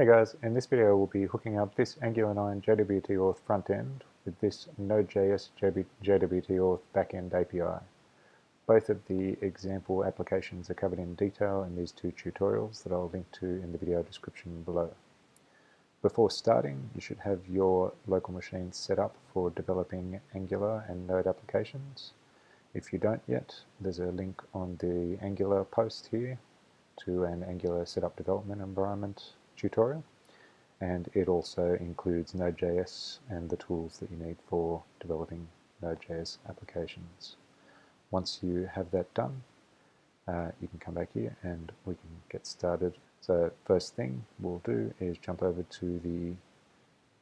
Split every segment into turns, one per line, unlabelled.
Hey guys, in this video we'll be hooking up this Angular 9 JWT Auth frontend with this Node.js JWT Auth backend API. Both of the example applications are covered in detail in these two tutorials that I'll link to in the video description below. Before starting, you should have your local machine set up for developing Angular and Node applications. If you don't yet, there's a link on the Angular post here to an Angular setup development environment tutorial, and it also includes Node.js and the tools that you need for developing Node.js applications. Once you have that done, you can come back here and we can get started. So first thing we'll do is jump over to the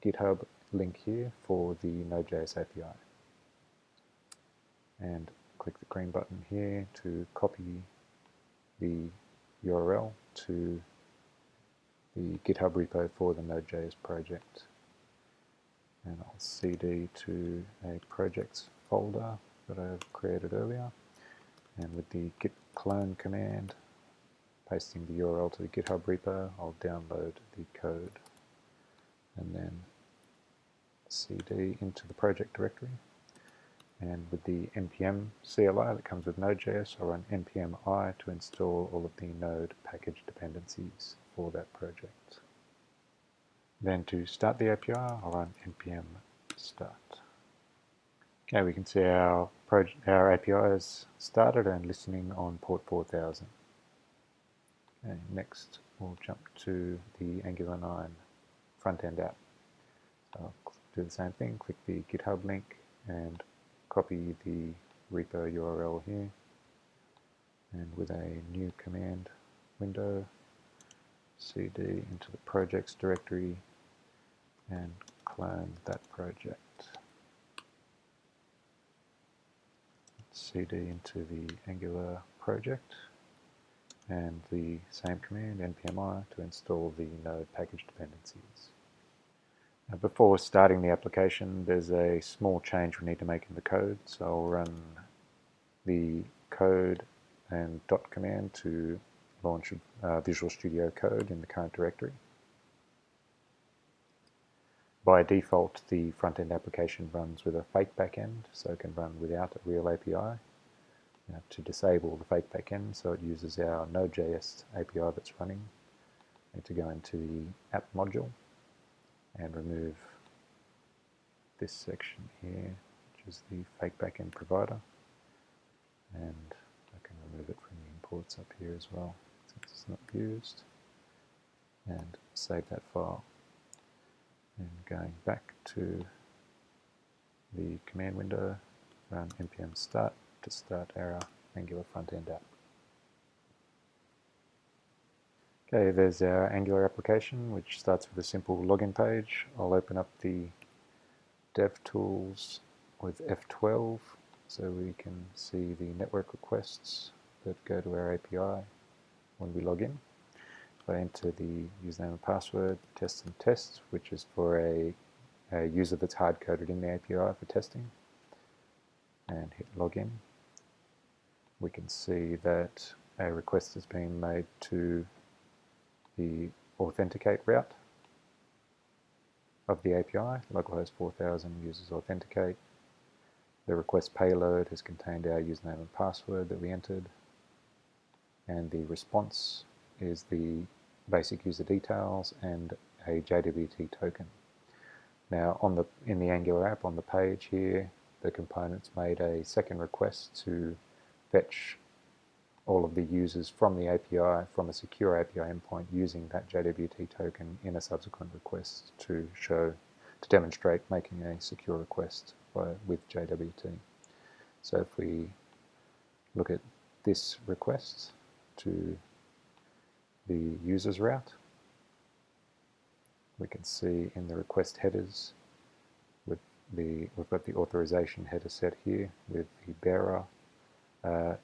GitHub link here for the Node.js API and click the green button here to copy the URL to the GitHub repo for the Node.js project, and I'll cd to a projects folder that I've created earlier, and with the git clone command pasting the URL to the GitHub repo, I'll download the code and then cd into the project directory. And with the npm CLI that comes with Node.js, I'll run npm I to install all of the Node package dependencies for that project. Then to start the API, I'll run npm start. Okay, we can see our API is started and listening on port 4000. Okay, next we'll jump to the Angular 9 front-end app. So I'll do the same thing, click the GitHub link and copy the repo URL here, and with a new command window, cd into the projects directory and clone that project. Cd into the Angular project and the same command npmi to install the Node package dependencies. Now, before starting the application, there's a small change we need to make in the code, so I'll run the code and dot command to launch Visual Studio Code in the current directory. By default, the front-end application runs with a fake backend, so it can run without a real API. Now, to disable the fake backend, so it uses our Node.js API that's running, I need to go into the app module and remove this section here, which is the fake backend provider, and I can remove it from the imports up here as well, since it's not used, and save that file. And going back to the command window, run npm start to start our Angular front-end app. Okay, there's our Angular application, which starts with a simple login page. I'll open up the DevTools with F12 so we can see the network requests that go to our API when we log in. If I enter the username and password, test and test, which is for a user that's hard-coded in the API for testing, and hit login, we can see that a request has been made to the authenticate route of the API. Localhost 4000 uses authenticate. The request payload has contained our username and password that we entered, and the response is the basic user details and a JWT token. Now in the Angular app on the page here, the components made a second request to fetch all of the users from the API, from a secure API endpoint, using that JWT token in a subsequent request to demonstrate making a secure request with JWT. So if we look at this request to the user's route, we can see in the request headers we've got the authorization header set here with the bearer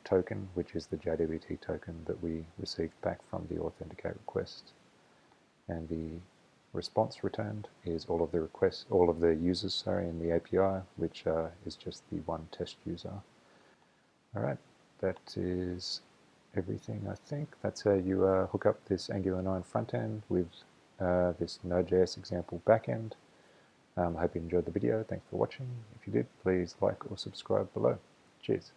token, which is the JWT token that we received back from the authenticate request, and the response returned is all of the users in the API, which is just the one test user. Alright, that is everything, I think. That's how you hook up this Angular 9 front end with this Node.js example backend. I hope you enjoyed the video. Thanks for watching. If you did, please like or subscribe below. Cheers.